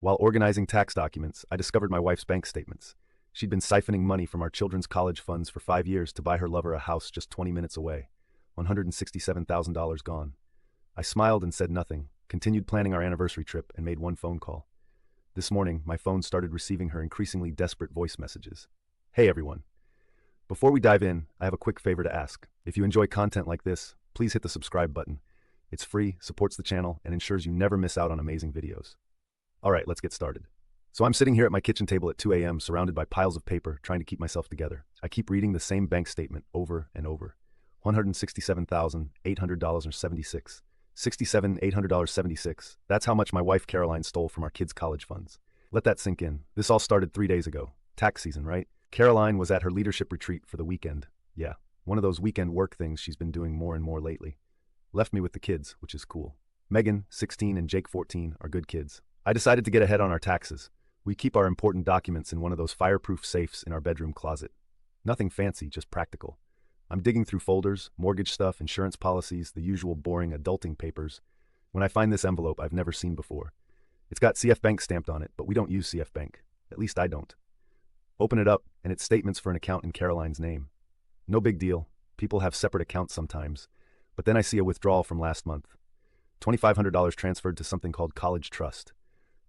While organizing tax documents, I discovered my wife's bank statements. She'd been siphoning money from our children's college funds for 5 years to buy her lover a house just 20 minutes away. $167,000 gone. I smiled and said nothing, continued planning our anniversary trip, and made one phone call. This morning, my phone started receiving her increasingly desperate voice messages. Hey everyone. Before we dive in, I have a quick favor to ask. If you enjoy content like this, please hit the subscribe button. It's free, supports the channel, and ensures you never miss out on amazing videos. Alright, let's get started. So I'm sitting here at my kitchen table at 2 a.m. surrounded by piles of paper, trying to keep myself together. I keep reading the same bank statement over and over. $167,800.76. $67,800.76. That's how much my wife Caroline stole from our kids' college funds. Let that sink in. This all started 3 days ago. Tax season, right? Caroline was at her leadership retreat for the weekend. Yeah, one of those weekend work things she's been doing more and more lately. Left me with the kids, which is cool. Megan, 16, and Jake, 14, are good kids. I decided to get ahead on our taxes. We keep our important documents in one of those fireproof safes in our bedroom closet. Nothing fancy, just practical. I'm digging through folders, mortgage stuff, insurance policies, the usual boring adulting papers, when I find this envelope I've never seen before. It's got CF Bank stamped on it, but we don't use CF Bank. At least I don't. Open it up, and it's statements for an account in Caroline's name. No big deal. People have separate accounts sometimes. But then I see a withdrawal from last month. $2,500 transferred to something called College Trust.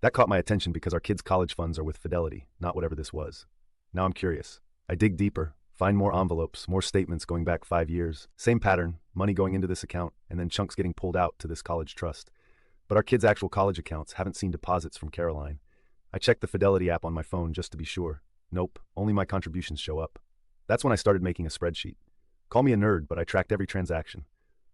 That caught my attention because our kids' college funds are with Fidelity, not whatever this was. Now I'm curious. I dig deeper, find more envelopes, more statements going back 5 years. Same pattern, money going into this account, and then chunks getting pulled out to this College Trust. But our kids' actual college accounts haven't seen deposits from Caroline. I checked the Fidelity app on my phone just to be sure. Nope, only my contributions show up. That's when I started making a spreadsheet. Call me a nerd, but I tracked every transaction.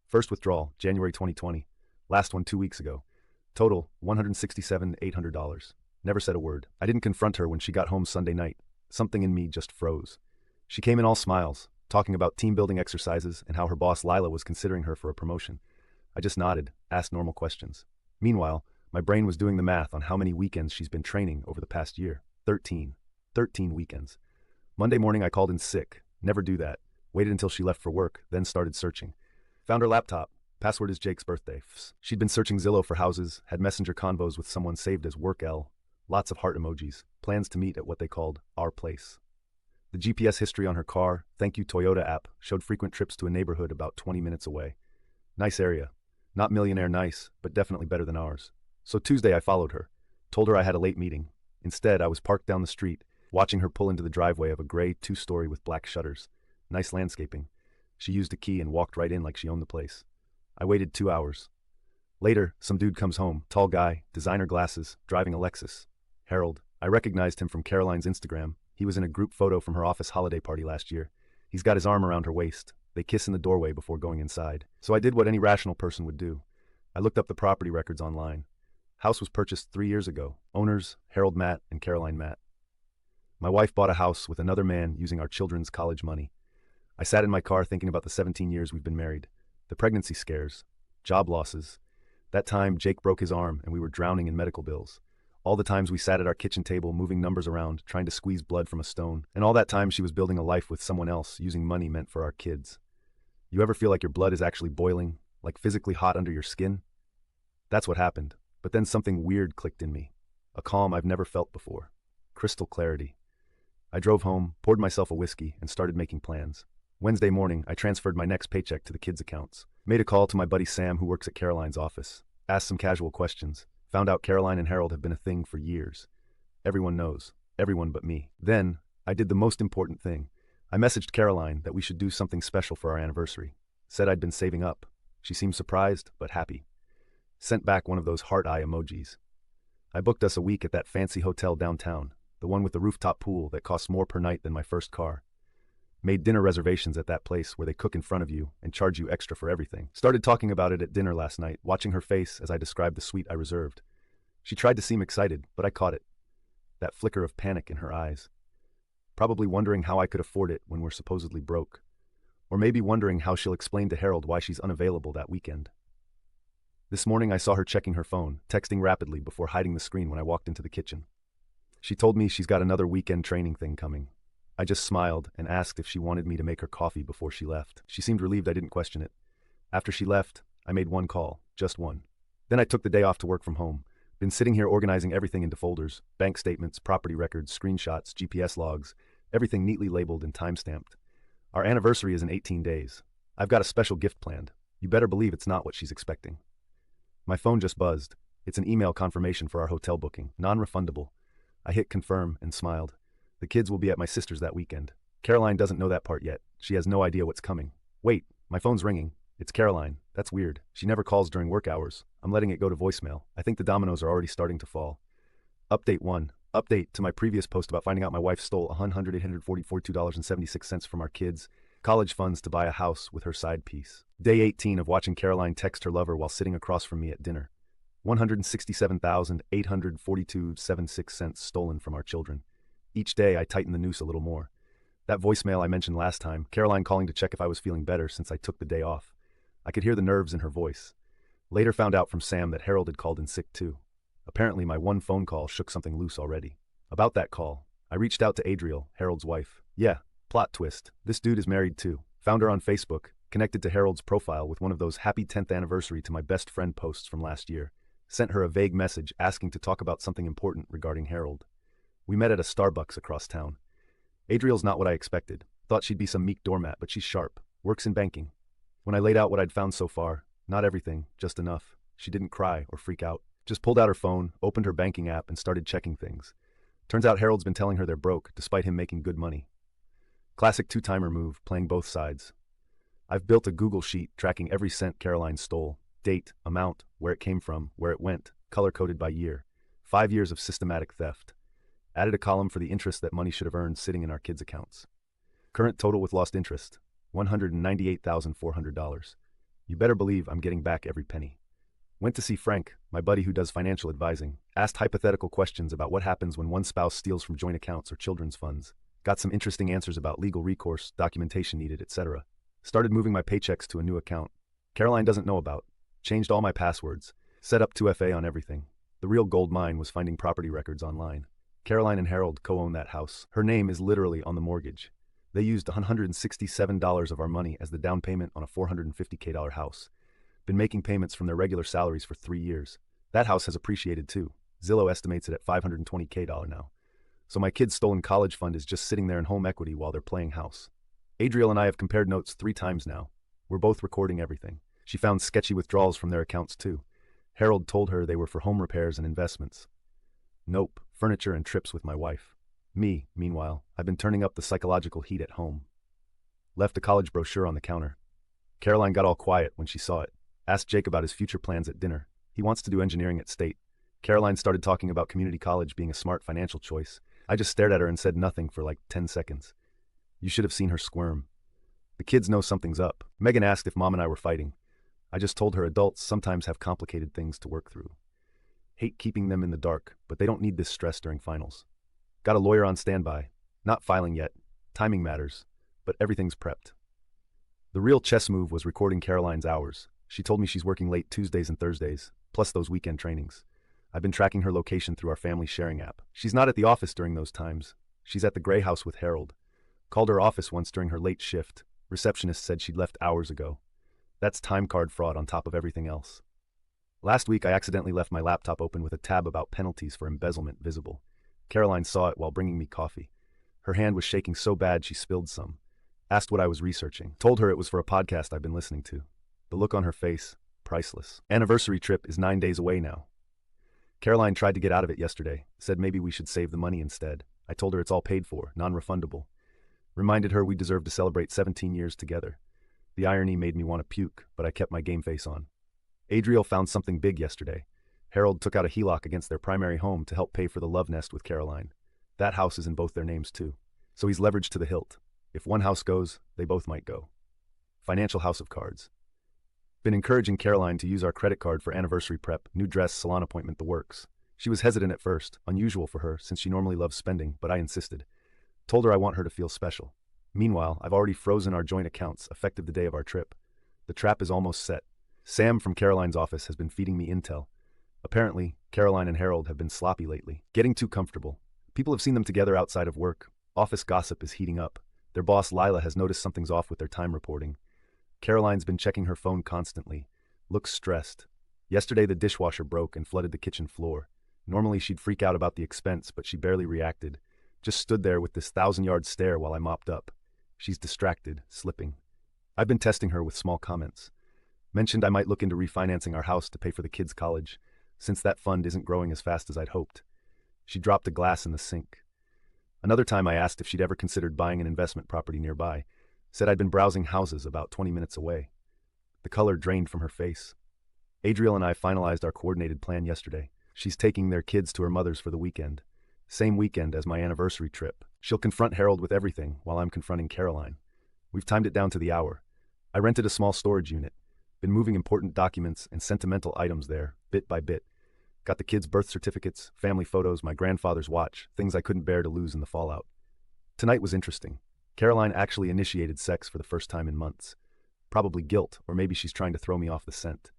First withdrawal, January 2020. Last one 2 weeks ago. Total, $167,800. Never said a word. I didn't confront her when she got home Sunday night. Something in me just froze. She came in all smiles, talking about team-building exercises and how her boss Lila was considering her for a promotion. I just nodded, asked normal questions. Meanwhile, my brain was doing the math on how many weekends she's been training over the past year. 13 weekends. Monday morning I called in sick. Never do that. Waited until she left for work, then started searching. Found her laptop. Password is Jake's birthday. She'd been searching Zillow for houses, had messenger convos with someone saved as Work L. Lots of heart emojis. Plans to meet at what they called our place. The GPS history on her car, thank you Toyota app, showed frequent trips to a neighborhood about 20 minutes away. Nice area. Not millionaire nice, but definitely better than ours. So Tuesday I followed her. Told her I had a late meeting. Instead, I was parked down the street, watching her pull into the driveway of a gray 2-story with black shutters. Nice landscaping. She used a key and walked right in like she owned the place. I waited 2 hours. Later, some dude comes home, tall guy, designer glasses, driving a Lexus. Harold. I recognized him from Caroline's Instagram. He was in a group photo from her office holiday party last year. He's got his arm around her waist. They kiss in the doorway before going inside. So I did what any rational person would do. I looked up the property records online. House was purchased 3 years ago. Owners, Harold Matt and Caroline Matt. My wife bought a house with another man using our children's college money. I sat in my car thinking about the 17 years we've been married. The pregnancy scares, job losses. That time, Jake broke his arm and we were drowning in medical bills. All the times we sat at our kitchen table moving numbers around, trying to squeeze blood from a stone. And all that time she was building a life with someone else, using money meant for our kids. You ever feel like your blood is actually boiling, like physically hot under your skin? That's what happened. But then something weird clicked in me. A calm I've never felt before. Crystal clarity. I drove home, poured myself a whiskey, and started making plans. Wednesday morning, I transferred my next paycheck to the kids' accounts. Made a call to my buddy Sam who works at Caroline's office. Asked some casual questions. Found out Caroline and Harold have been a thing for years. Everyone knows. Everyone but me. Then, I did the most important thing. I messaged Caroline that we should do something special for our anniversary. Said I'd been saving up. She seemed surprised, but happy. Sent back one of those heart eye emojis. I booked us a week at that fancy hotel downtown, the one with the rooftop pool that costs more per night than my first car. Made dinner reservations at that place where they cook in front of you and charge you extra for everything. Started talking about it at dinner last night, watching her face as I described the suite I reserved. She tried to seem excited, but I caught it. That flicker of panic in her eyes. Probably wondering how I could afford it when we're supposedly broke. Or maybe wondering how she'll explain to Harold why she's unavailable that weekend. This morning I saw her checking her phone, texting rapidly before hiding the screen when I walked into the kitchen. She told me she's got another weekend training thing coming. I just smiled and asked if she wanted me to make her coffee before she left. She seemed relieved I didn't question it. After she left, I made one call, just one. Then I took the day off to work from home, Been sitting here organizing everything into folders, bank statements, property records, screenshots, GPS logs, everything neatly labeled and time-stamped. Our anniversary is in 18 days. I've got a special gift planned. You better believe it's not what she's expecting. My phone just buzzed. It's an email confirmation for our hotel booking, non-refundable. I hit confirm and smiled. The kids will be at my sister's that weekend. Caroline doesn't know that part yet. She has no idea what's coming. Wait, my phone's ringing. It's Caroline. That's weird. She never calls during work hours. I'm letting it go to voicemail. I think the dominoes are already starting to fall. Update 1. Update to my previous post about finding out my wife stole $842.76 from our kids' college funds to buy a house with her side piece. Day 18 of watching Caroline text her lover while sitting across from me at dinner. $167,842.76 stolen from our children. Each day I tighten the noose a little more. That voicemail I mentioned last time, Caroline calling to check if I was feeling better since I took the day off. I could hear the nerves in her voice. Later found out from Sam that Harold had called in sick too. Apparently my one phone call shook something loose already. About that call, I reached out to Adriel, Harold's wife. Yeah, plot twist. This dude is married too. Found her on Facebook, connected to Harold's profile with one of those happy 10th anniversary to my best friend posts from last year. Sent her a vague message asking to talk about something important regarding Harold. We met at a Starbucks across town. Adriel's not what I expected. Thought she'd be some meek doormat, but she's sharp. Works in banking. When I laid out what I'd found so far, not everything, just enough, she didn't cry or freak out. Just pulled out her phone, opened her banking app, and started checking things. Turns out Harold's been telling her they're broke, despite him making good money. Classic two-timer move, playing both sides. I've built a Google sheet tracking every cent Caroline stole. Date, amount, where it came from, where it went, color-coded by year. 5 years of systematic theft. Added a column for the interest that money should have earned sitting in our kids' accounts. Current total with lost interest, $198,400. You better believe I'm getting back every penny. Went to see Frank, my buddy who does financial advising. Asked hypothetical questions about what happens when one spouse steals from joint accounts or children's funds. Got some interesting answers about legal recourse, documentation needed, etc. Started moving my paychecks to a new account. Caroline doesn't know about. Changed all my passwords. Set up 2FA on everything. The real gold mine was finding property records online. Caroline and Harold co-own that house. Her name is literally on the mortgage. They used $167 of our money as the down payment on a $450K house. Been making payments from their regular salaries for 3 years. That house has appreciated too. Zillow estimates it at $520K now. So my kid's stolen college fund is just sitting there in home equity while they're playing house. Adriel and I have compared notes 3 times now. We're both recording everything. She found sketchy withdrawals from their accounts too. Harold told her they were for home repairs and investments. Nope, furniture and trips with my wife. Me, meanwhile, I've been turning up the psychological heat at home. Left a college brochure on the counter. Caroline got all quiet when she saw it. Asked Jake about his future plans at dinner. He wants to do engineering at State. Caroline started talking about community college being a smart financial choice. I just stared at her and said nothing for like 10 seconds. You should have seen her squirm. The kids know something's up. Megan asked if Mom and I were fighting. I just told her adults sometimes have complicated things to work through. Hate keeping them in the dark, but they don't need this stress during finals. Got a lawyer on standby. Not filing yet. Timing matters, but everything's prepped. The real chess move was recording Caroline's hours. She told me she's working late Tuesdays and Thursdays, plus those weekend trainings. I've been tracking her location through our family sharing app. She's not at the office during those times. She's at the Gray House with Harold. Called her office once during her late shift. Receptionist said she'd left hours ago. That's time card fraud on top of everything else. Last week I accidentally left my laptop open with a tab about penalties for embezzlement visible. Caroline saw it while bringing me coffee. Her hand was shaking so bad she spilled some. Asked what I was researching. Told her it was for a podcast I've been listening to. The look on her face, priceless. Anniversary trip is 9 days away now. Caroline tried to get out of it yesterday. Said maybe we should save the money instead. I told her it's all paid for, non-refundable. Reminded her we deserve to celebrate 17 years together. The irony made me want to puke, but I kept my game face on. Adriel found something big yesterday. Harold took out a HELOC against their primary home to help pay for the love nest with Caroline. That house is in both their names too. So he's leveraged to the hilt. If one house goes, they both might go. Financial house of cards. Been encouraging Caroline to use our credit card for anniversary prep, new dress, salon appointment, the works. She was hesitant at first, unusual for her since she normally loves spending, but I insisted. Told her I want her to feel special. Meanwhile, I've already frozen our joint accounts effective the day of our trip. The trap is almost set. Sam from Caroline's office has been feeding me intel. Apparently, Caroline and Harold have been sloppy lately, getting too comfortable. People have seen them together outside of work. Office gossip is heating up. Their boss, Lila, has noticed something's off with their time reporting. Caroline's been checking her phone constantly. Looks stressed. Yesterday the dishwasher broke and flooded the kitchen floor. Normally she'd freak out about the expense, but she barely reacted. Just stood there with this 1,000-yard stare while I mopped up. She's distracted, slipping. I've been testing her with small comments. Mentioned I might look into refinancing our house to pay for the kids' college, since that fund isn't growing as fast as I'd hoped. She dropped a glass in the sink. Another time I asked if she'd ever considered buying an investment property nearby. Said I'd been browsing houses about 20 minutes away. The color drained from her face. Adriel and I finalized our coordinated plan yesterday. She's taking their kids to her mother's for the weekend. Same weekend as my anniversary trip. She'll confront Harold with everything while I'm confronting Caroline. We've timed it down to the hour. I rented a small storage unit. Been moving important documents and sentimental items there, bit by bit. Got the kids' birth certificates, family photos, my grandfather's watch, things I couldn't bear to lose in the fallout. Tonight was interesting. Caroline actually initiated sex for the first time in months. Probably guilt, or maybe she's trying to throw me off the scent.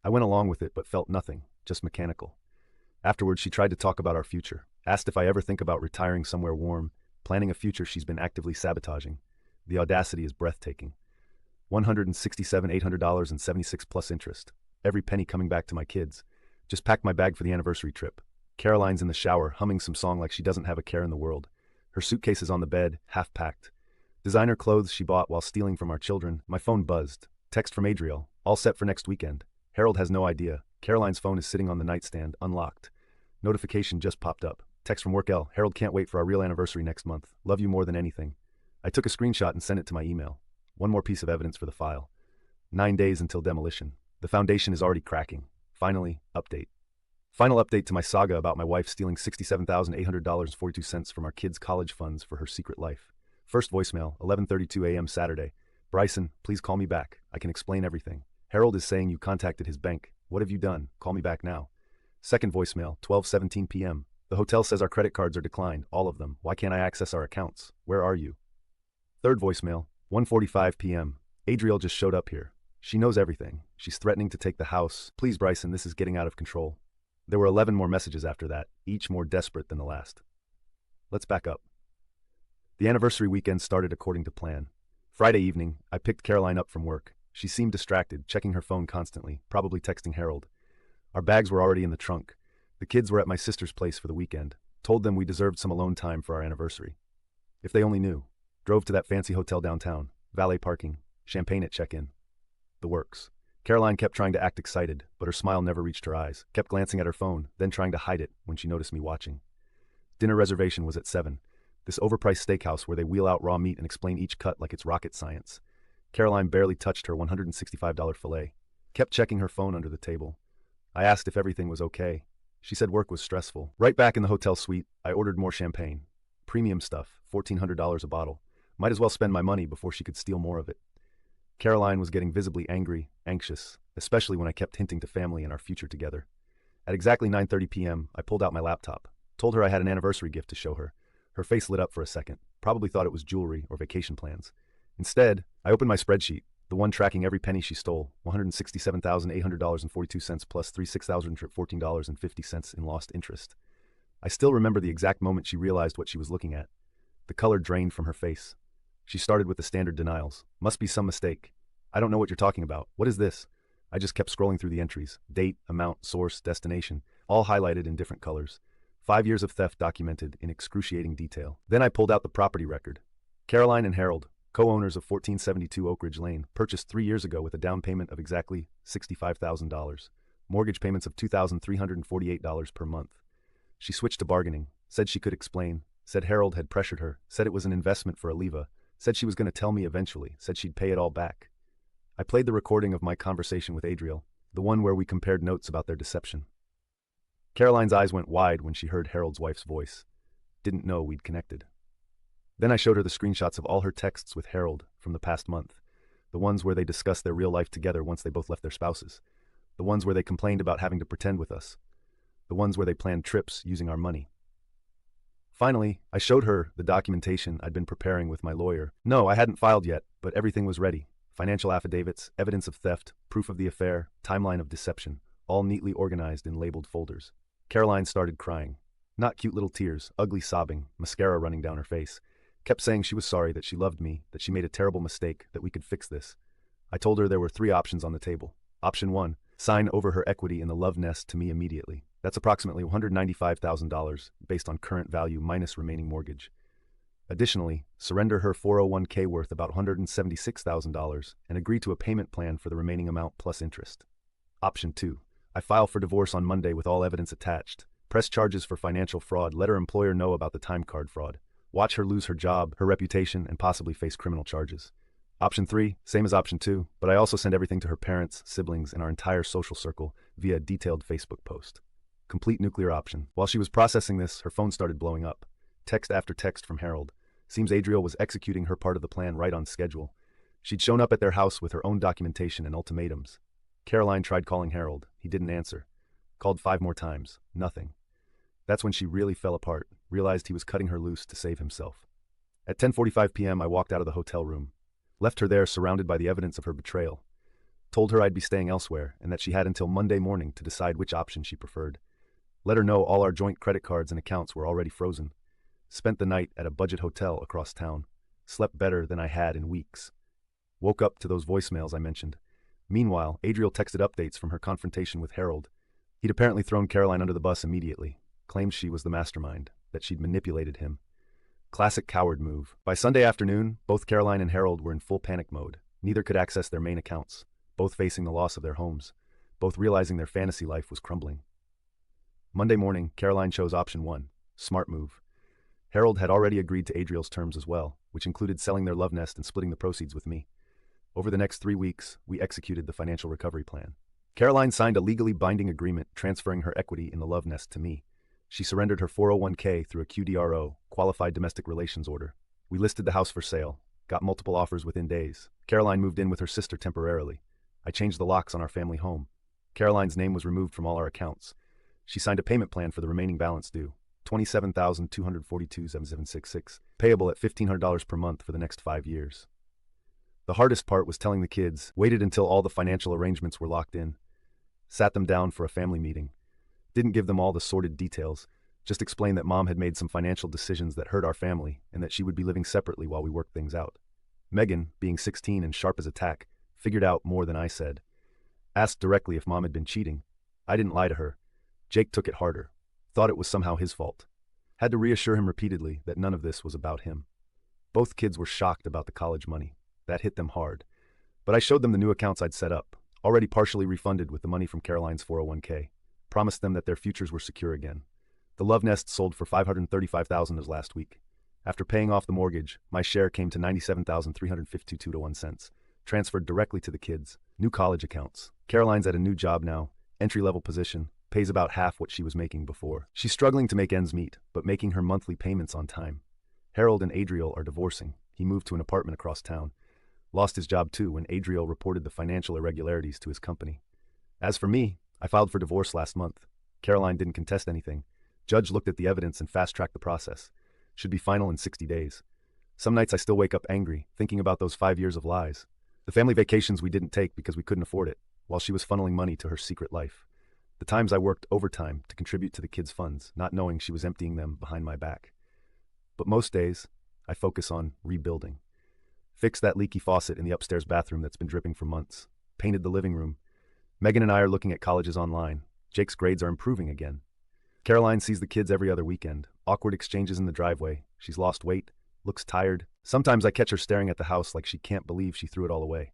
I went along with it but felt nothing, just mechanical. Afterwards, she tried to talk about our future, asked if I ever think about retiring somewhere warm, planning a future she's been actively sabotaging. The audacity is breathtaking. $167,800.76 plus interest. Every penny coming back to my kids. Just packed my bag for the anniversary trip. Caroline's in the shower, humming some song like she doesn't have a care in the world. Her suitcase is on the bed, half packed. Designer clothes she bought while stealing from our children. My phone buzzed. Text from Adriel. All set for next weekend. Harold has no idea. Caroline's phone is sitting on the nightstand, unlocked. Notification just popped up. Text from work L. Harold can't wait for our real anniversary next month. Love you more than anything. I took a screenshot and sent it to my email. One more piece of evidence for the file. 9 days until demolition. The foundation is already cracking. Finally, update. Final update to my saga about my wife stealing $67,800.42 from our kids' college funds for her secret life. First voicemail, 11:32 a.m. Saturday. Bryson, please call me back. I can explain everything. Harold is saying you contacted his bank. What have you done? Call me back now. Second voicemail, 12:17 p.m. The hotel says our credit cards are declined, all of them. Why can't I access our accounts? Where are you? Third voicemail, 1:45 p.m. Adriel just showed up here. She knows everything. She's threatening to take the house. Please, Bryson, this is getting out of control. There were 11 more messages after that, each more desperate than the last. Let's back up. The anniversary weekend started according to plan. Friday evening, I picked Caroline up from work. She seemed distracted, checking her phone constantly, probably texting Harold. Our bags were already in the trunk. The kids were at my sister's place for the weekend. Told them we deserved some alone time for our anniversary. If they only knew. Drove to that fancy hotel downtown. Valet parking. Champagne at check-in. The works. Caroline kept trying to act excited, but her smile never reached her eyes. Kept glancing at her phone, then trying to hide it when she noticed me watching. Dinner reservation was at 7. This overpriced steakhouse where they wheel out raw meat and explain each cut like it's rocket science. Caroline barely touched her $165 filet. Kept checking her phone under the table. I asked if everything was okay. She said work was stressful. Right back in the hotel suite, I ordered more champagne. Premium stuff, $1,400 a bottle. Might as well spend my money before she could steal more of it. Caroline was getting visibly angry, anxious, especially when I kept hinting to family and our future together. At exactly 9:30 p.m., I pulled out my laptop. Told her I had an anniversary gift to show her. Her face lit up for a second. Probably thought it was jewelry or vacation plans. Instead, I opened my spreadsheet, the one tracking every penny she stole, $167,800.42 plus $36,014.50 in lost interest. I still remember the exact moment she realized what she was looking at. The color drained from her face. She started with the standard denials. Must be some mistake. I don't know what you're talking about. What is this? I just kept scrolling through the entries. Date, amount, source, destination, all highlighted in different colors. 5 years of theft documented in excruciating detail. Then I pulled out the property record. Caroline and Harold, co-owners of 1472 Oak Ridge Lane, purchased 3 years ago with a down payment of exactly $65,000. Mortgage payments of $2,348 per month. She switched to bargaining, said she could explain, said Harold had pressured her, said it was an investment for Aliva, said she was going to tell me eventually, said she'd pay it all back. I played the recording of my conversation with Adriel, the one where we compared notes about their deception. Caroline's eyes went wide when she heard Harold's wife's voice. Didn't know we'd connected. Then I showed her the screenshots of all her texts with Harold from the past month, the ones where they discussed their real life together once they both left their spouses, the ones where they complained about having to pretend with us, the ones where they planned trips using our money. Finally, I showed her the documentation I'd been preparing with my lawyer. No, I hadn't filed yet, but everything was ready. Financial affidavits, evidence of theft, proof of the affair, timeline of deception, all neatly organized in labeled folders. Caroline started crying. Not cute little tears, ugly sobbing, mascara running down her face. Kept saying she was sorry, that she loved me, that she made a terrible mistake, that we could fix this. I told her there were 3 options on the table. Option 1, sign over her equity in the love nest to me immediately. That's approximately $195,000 based on current value minus remaining mortgage. Additionally, surrender her 401k worth about $176,000 and agree to a payment plan for the remaining amount plus interest. Option 2. I file for divorce on Monday with all evidence attached. Press charges for financial fraud. Let her employer know about the time card fraud. Watch her lose her job, her reputation, and possibly face criminal charges. Option 3, same as option 2, but I also send everything to her parents, siblings, and our entire social circle via a detailed Facebook post. Complete nuclear option. While she was processing this, her phone started blowing up. Text after text from Harold. Seems Adriel was executing her part of the plan right on schedule. She'd shown up at their house with her own documentation and ultimatums. Caroline tried calling Harold. He didn't answer. Called 5 more times. Nothing. That's when she really fell apart, realized he was cutting her loose to save himself. At 10:45 p.m., I walked out of the hotel room. Left her there surrounded by the evidence of her betrayal. Told her I'd be staying elsewhere and that she had until Monday morning to decide which option she preferred. Let her know all our joint credit cards and accounts were already frozen. Spent the night at a budget hotel across town. Slept better than I had in weeks. Woke up to those voicemails I mentioned. Meanwhile, Adriel texted updates from her confrontation with Harold. He'd apparently thrown Caroline under the bus immediately. Claimed she was the mastermind, that she'd manipulated him. Classic coward move. By Sunday afternoon, both Caroline and Harold were in full panic mode. Neither could access their main accounts, both facing the loss of their homes, both realizing their fantasy life was crumbling. Monday morning, Caroline chose option 1, smart move. Harold had already agreed to Adriel's terms as well, which included selling their love nest and splitting the proceeds with me. Over the next 3 weeks, we executed the financial recovery plan. Caroline signed a legally binding agreement transferring her equity in the love nest to me. She surrendered her 401k through a QDRO, Qualified Domestic Relations Order. We listed the house for sale, got multiple offers within days. Caroline moved in with her sister temporarily. I changed the locks on our family home. Caroline's name was removed from all our accounts. She signed a payment plan for the remaining balance due, $27,242.7766, payable at $1,500 per month for the next 5 years. The hardest part was telling the kids, waited until all the financial arrangements were locked in. Sat them down for a family meeting. Didn't give them all the sordid details, just explained that Mom had made some financial decisions that hurt our family and that she would be living separately while we worked things out. Megan, being 16 and sharp as a tack, figured out more than I said. Asked directly if Mom had been cheating. I didn't lie to her. Jake took it harder. Thought it was somehow his fault. Had to reassure him repeatedly that none of this was about him. Both kids were shocked about the college money. That hit them hard. But I showed them the new accounts I'd set up, already partially refunded with the money from Caroline's 401k. Promised them that their futures were secure again. The love nest sold for $535,000 as last week. After paying off the mortgage, my share came to $97,352.01, transferred directly to the kids. New college accounts. Caroline's at a new job now, entry-level position, pays about half what she was making before. She's struggling to make ends meet, but making her monthly payments on time. Harold and Adriel are divorcing. He moved to an apartment across town. Lost his job too when Adriel reported the financial irregularities to his company. As for me, I filed for divorce last month. Caroline didn't contest anything. Judge looked at the evidence and fast-tracked the process. Should be final in 60 days. Some nights I still wake up angry, thinking about those 5 years of lies. The family vacations we didn't take because we couldn't afford it, while she was funneling money to her secret life. The times I worked overtime to contribute to the kids' funds, not knowing she was emptying them behind my back. But most days, I focus on rebuilding. Fixed that leaky faucet in the upstairs bathroom that's been dripping for months. Painted the living room. Megan and I are looking at colleges online. Jake's grades are improving again. Caroline sees the kids every other weekend. Awkward exchanges in the driveway. She's lost weight, looks tired. Sometimes I catch her staring at the house like she can't believe she threw it all away.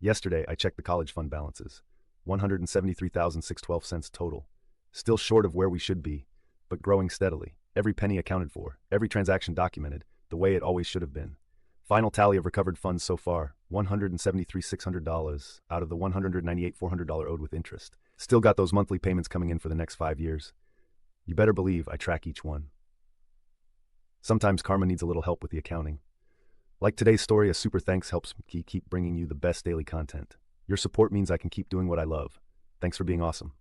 Yesterday, I checked the college fund balances. $173,612 total. Still short of where we should be, but growing steadily. Every penny accounted for, every transaction documented, the way it always should have been. Final tally of recovered funds so far, $173,600 out of the $198,400 owed with interest. Still got those monthly payments coming in for the next 5 years. You better believe I track each one. Sometimes karma needs a little help with the accounting. Like today's story, a super thanks helps me keep bringing you the best daily content. Your support means I can keep doing what I love. Thanks for being awesome.